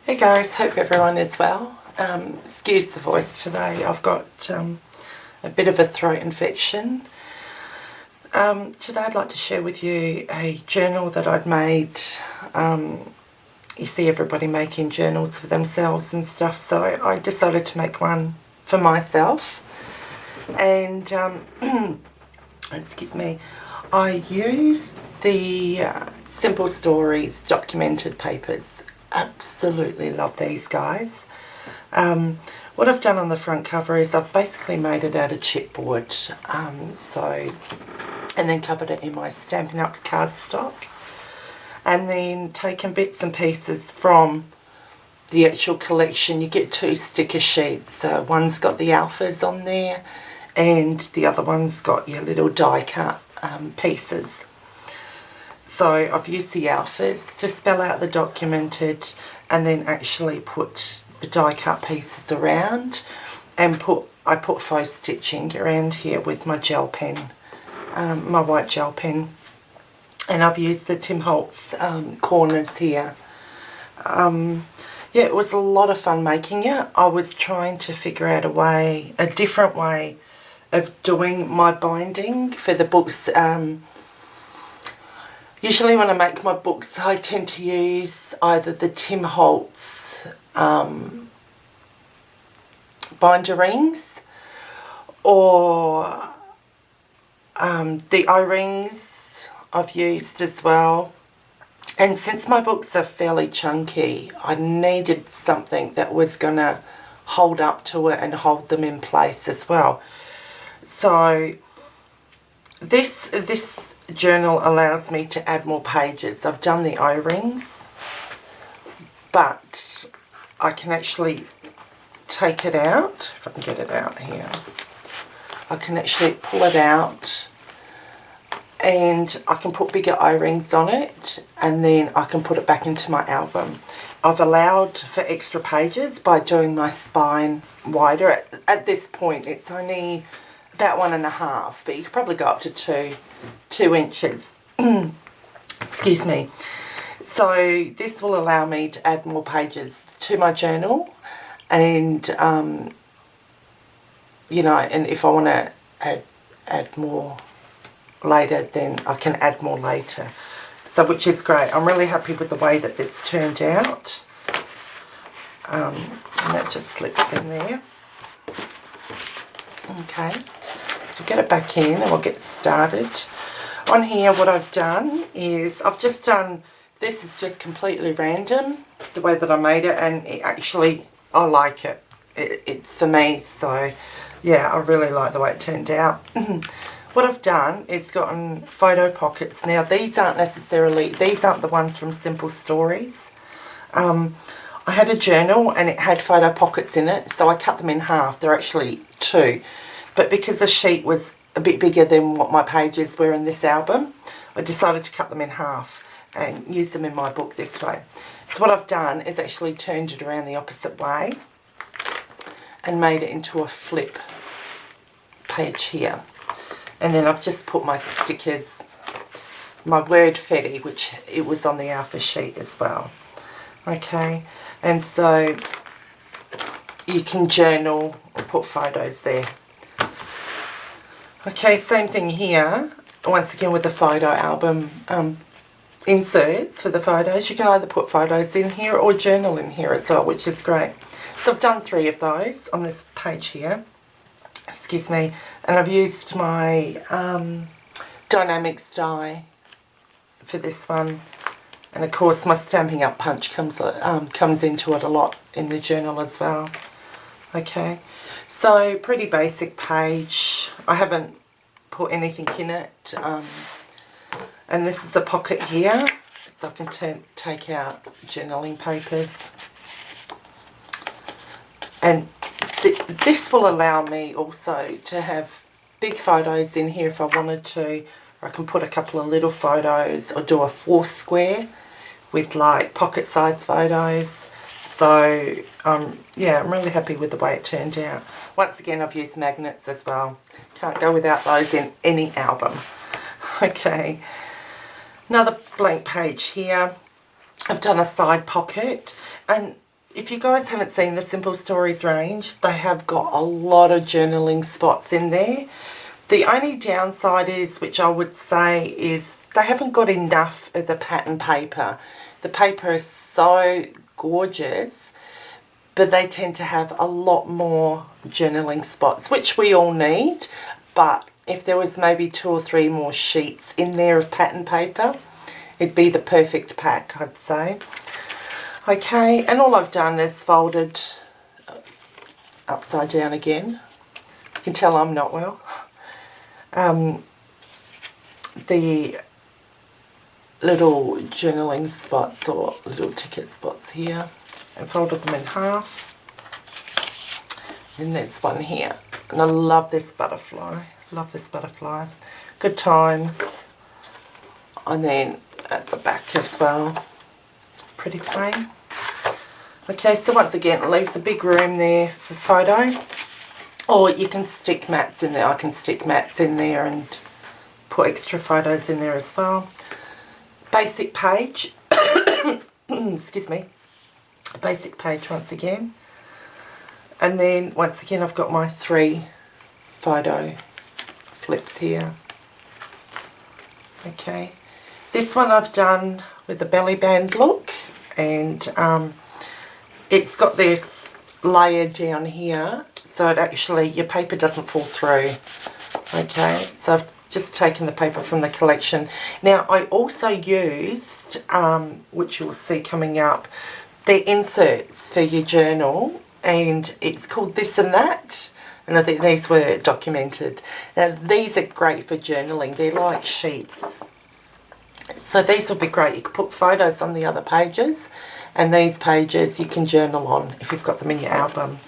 Hey guys, hope everyone is well. Excuse the voice today, I've got a bit of a throat infection. Today I'd like to share with you a journal that I'd made. You see everybody making journals for themselves and stuff, so I decided to make one for myself. And, excuse me, I used the Simple Stories documented papers. Absolutely love these guys. What I've done on the front cover is I've basically made it out of chipboard, and then covered it in my Stampin' Up cardstock, and then taken bits and pieces from the actual collection. You get two sticker sheets. One's got the alphas on there, and the other one's got your little die cut pieces. So I've used the alphas to spell out the documented, and then actually put the die cut pieces around, and I put faux stitching around here with my gel pen, my white gel pen, and I've used the Tim Holtz corners here. Yeah, it was a lot of fun making it. I was trying to figure out a different way of doing my binding for the books. Usually when I make my books, I tend to use either the Tim Holtz binder rings or the O-rings I've used as well. And since my books are fairly chunky, I needed something that was going to hold up to it and hold them in place as well. So this journal allows me to add more pages. I've done the O-rings, but I can actually take it out, if I can get it out here. I can actually pull it out, and I can put bigger O-rings on it, and then I can put it back into my album. I've allowed for extra pages by doing my spine wider. At this point it's only about 1.5, but you could probably go up to 2 inches. Excuse me. So this will allow me to add more pages to my journal, and you know, and if I want to add more later, then I can add more later. So which is great. I'm really happy with the way that this turned out. And that just slips in there. Okay. So get it back in and we'll get started. On here what I've done is I've just done, this is just completely random, the way that I made it, and it actually, I like it. It's for me, so yeah, I really like the way it turned out. What I've done is gotten photo pockets. Now these aren't the ones from Simple Stories. I had a journal and it had photo pockets in it, so I cut them in half. They're actually 2. But because the sheet was a bit bigger than what my pages were in this album, I decided to cut them in half and use them in my book this way. So what I've done is actually turned it around the opposite way and made it into a flip page here. And then I've just put my stickers, my word Fetty, which it was on the alpha sheet as well. Okay, and so you can journal or put photos there. Okay, same thing here. Once again with the photo album inserts for the photos. You can either put photos in here or journal in here as well, which is great. So I've done 3 of those on this page here. Excuse me. And I've used my Dynamics die for this one. And of course my Stampin' Up punch comes into it a lot in the journal as well. Okay, so pretty basic page. I haven't put anything in it. And this is the pocket here, so I can take out journaling papers. And this will allow me also to have big photos in here if I wanted to. Or I can put a couple of little photos or do a 4 square with like pocket size photos. So yeah, I'm really happy with the way it turned out. Once again, I've used magnets as well. Can't go without those in any album. Okay, another blank page here. I've done a side pocket, and if you guys haven't seen the Simple Stories range, they have got a lot of journaling spots in there. The only downside is, which I would say, is they haven't got enough of the pattern paper. The paper is so gorgeous, but they tend to have a lot more journaling spots, which we all need. But if there was maybe 2 or 3 more sheets in there of pattern paper, it'd be the perfect pack, I'd say. Okay, and all I've done is folded upside down again. You can tell I'm not well. The little journaling spots or little ticket spots here, and folded them in half. And there's one here, and I love this butterfly. Love this butterfly. Good times. And then at the back as well, it's pretty plain. Okay, so once again, it leaves a big room there for photo. Or you can stick mats in there. I can stick mats in there and put extra photos in there as well. Basic page. Excuse me. Basic page once again. And then once again, I've got my 3 photo flips here. Okay. This one I've done with the belly band look, and it's got this layer down here, so it actually, your paper doesn't fall through. Okay, so I've just taken the paper from the collection. Now I also used, which you'll see coming up, they're inserts for your journal, and it's called This and That, and I think these were documented. Now these are great for journaling. They're like sheets. So these will be great. You can put photos on the other pages, and these pages you can journal on if you've got them in your album.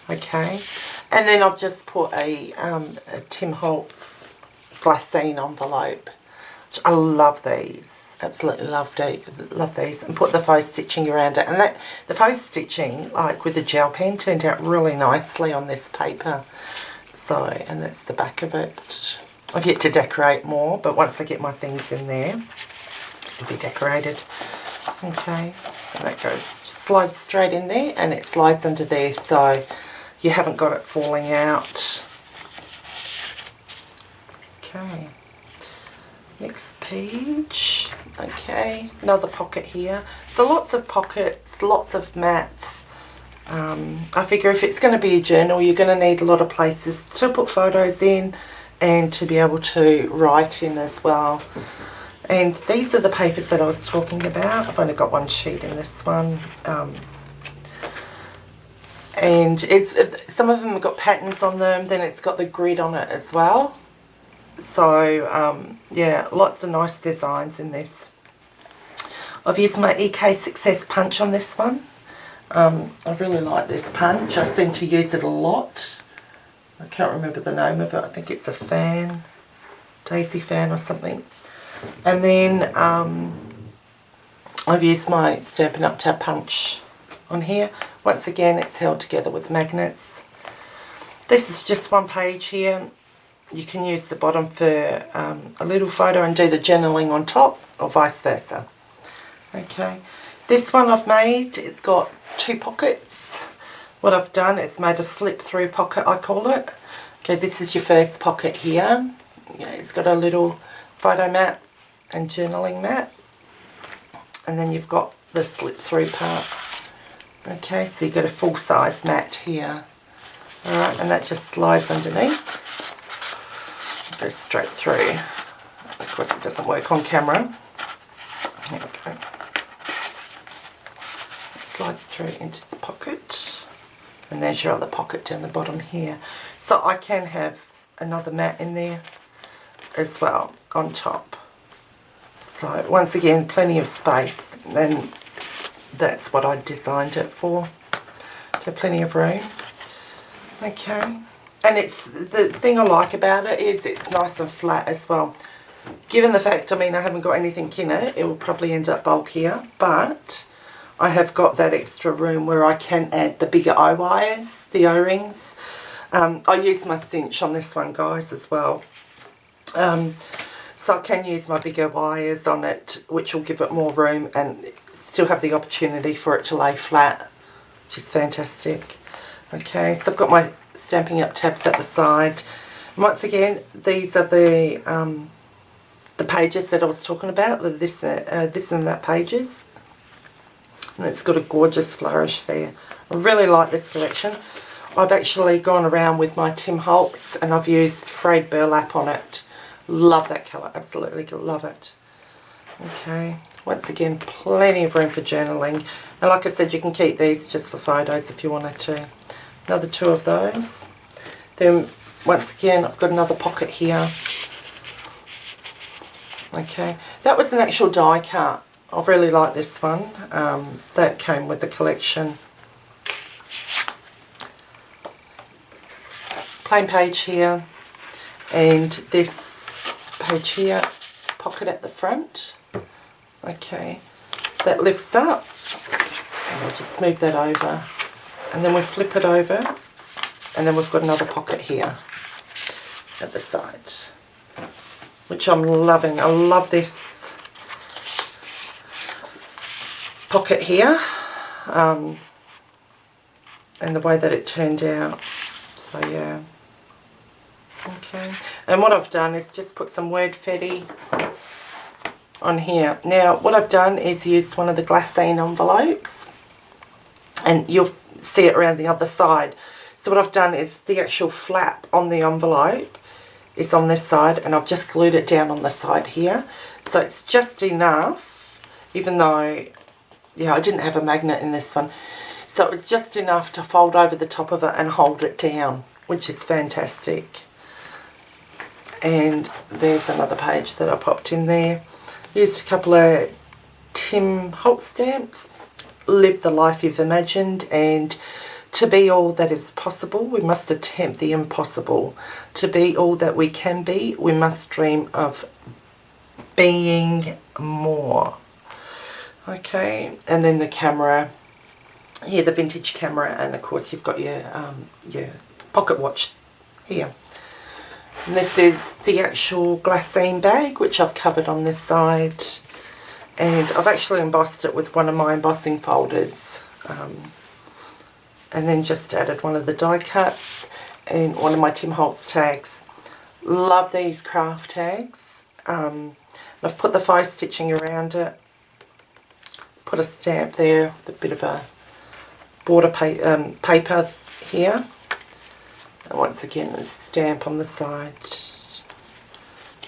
Okay, and then I've just put a Tim Holtz glassine envelope. Which I love these. Absolutely love these, and put the faux stitching around it. And that the faux stitching, like with the gel pen, turned out really nicely on this paper. So, and that's the back of it. I've yet to decorate more, but once I get my things in there, it'll be decorated. Okay, and that goes, slides straight in there, and it slides under there, so you haven't got it falling out. Okay, next page. Okay, another pocket here. So lots of pockets, lots of mats. I figure if it's going to be a journal, you're going to need a lot of places to put photos in and to be able to write in as well. And these are the papers that I was talking about. I've only got 1 sheet in this one. And it's some of them have got patterns on them, then it's got the grid on it as well. So, yeah, lots of nice designs in this. I've used my EK Success punch on this one. I really like this punch. I seem to use it a lot. I can't remember the name of it. I think it's a fan, Daisy fan or something. And then I've used my Stampin' Up! Tab punch on here. Once again, it's held together with magnets. This is just 1 page here. You can use the bottom for a little photo and do the journaling on top, or vice versa. Okay, this one I've made, it's got 2 pockets. What I've done is made a slip-through pocket, I call it. Okay, this is your first pocket here. Yeah, it's got a little photo mat and journaling mat. And then you've got the slip-through part. Okay, so you've got a full-size mat here. Alright, and that just slides underneath. It goes straight through. Of course, it doesn't work on camera. There we go. It slides through into the pocket. And there's your other pocket down the bottom here. So I can have another mat in there as well on top. So once again, plenty of space, and that's what I designed it for, to have plenty of room. Okay, and it's, the thing I like about it is it's nice and flat as well. Given the fact, I mean, I haven't got anything in it, it will probably end up bulkier, but I have got that extra room where I can add the bigger eye wires, the O-rings. I use my cinch on this one, guys, as well. So I can use my bigger wires on it, which will give it more room and still have the opportunity for it to lay flat which is fantastic. Okay, so I've got my Stampin' Up tabs at the side. And once again, these are the pages that I was talking about, the this and that pages. And it's got a gorgeous flourish there. I really like this collection. I've actually gone around with my Tim Holtz and I've used frayed burlap on it. Love that colour, absolutely love it. Okay, once again, plenty of room for journaling. And like I said, you can keep these just for photos if you wanted to. Another 2 of those. Then once again, I've got another pocket here. Okay, that was an actual die cut. I really like this one. That came with the collection. Plain page here, and this page here, pocket at the front. Okay, that lifts up, and we'll just move that over, and then we flip it over, and then we've got another pocket here at the side, which I'm loving. I love this pocket here, and the way that it turned out. So yeah. Okay, and what I've done is just put some Wordfetti on here. Now what I've done is used one of the glassine envelopes, and you'll see it around the other side. So what I've done is the actual flap on the envelope is on this side, and I've just glued it down on the side here. So it's just enough, even though, yeah, I didn't have a magnet in this one. So it was just enough to fold over the top of it and hold it down, which is fantastic. And there's another page that I popped in there. Used a couple of Tim Holtz stamps. Live the life you've imagined, and to be all that is possible, we must attempt the impossible. To be all that we can be, we must dream of being more. Okay, and then the camera. Here, the vintage camera, and of course you've got your pocket watch here. And this is the actual glassine bag, which I've covered on this side, and I've actually embossed it with one of my embossing folders, and then just added one of the die cuts and one of my Tim Holtz tags. Love these craft tags. I've put the faux stitching around it, put a stamp there, a bit of a border paper here, and once again a stamp on the side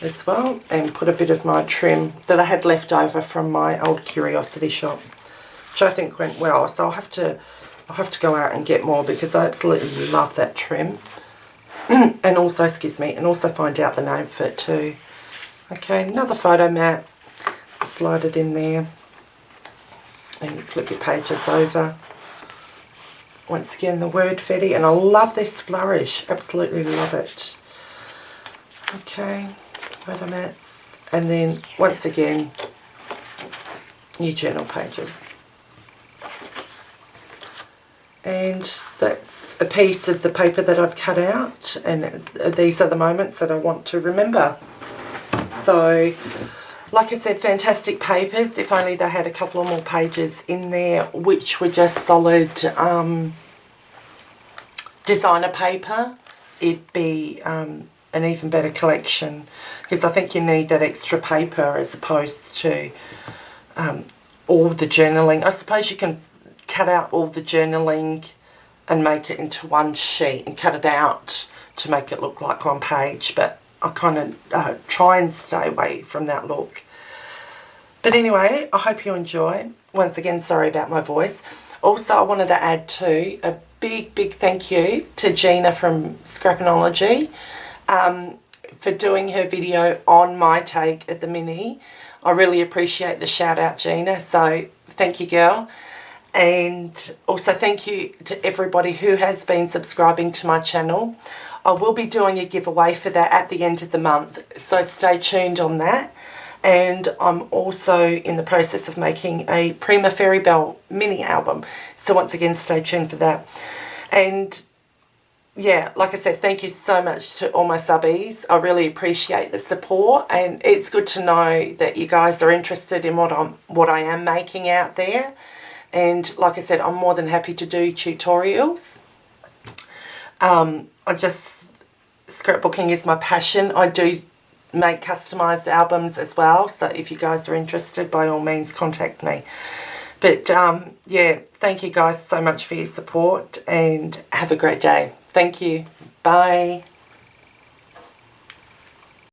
as well, and put a bit of my trim that I had left over from my old curiosity shop, which I think went well. So I'll have to go out and get more because I absolutely love that trim. And also, excuse me, and also find out the name for it too. Okay, another photo mat, slide it in there and flip your pages over. Once again, the Wordfetti, and I love this flourish, absolutely love it. Okay, photo mats, and then once again, new journal pages. And that's a piece of the paper that I'd cut out, and these are the moments that I want to remember. So, like I said, fantastic papers. If only they had a couple of more pages in there, which were just solid designer paper, it'd be an even better collection, because I think you need that extra paper as opposed to all the journaling. I suppose you can cut out all the journaling and make it into one sheet and cut it out to make it look like one page, but I kind of try and stay away from that look. But anyway, I hope you enjoy. Once again, sorry about my voice. Also, I wanted to add too a big thank you to Gina from Scrapinology for doing her video on my take of the mini. I really appreciate the shout out, Gina, so thank you, girl. And also thank you to everybody who has been subscribing to my channel. I will be doing a giveaway for that at the end of the month, so stay tuned on that. And I'm also in the process of making a Prima Fairy Belle mini album, so once again stay tuned for that. And yeah, like I said, thank you so much to all my subbies. I really appreciate the support, and it's good to know that you guys are interested in what I am making out there. And like I said, I'm more than happy to do tutorials. Scrapbooking is my passion. I do make customised albums as well, so if you guys are interested, by all means contact me. But yeah, thank you guys so much for your support, and have a great day. Thank you. Bye.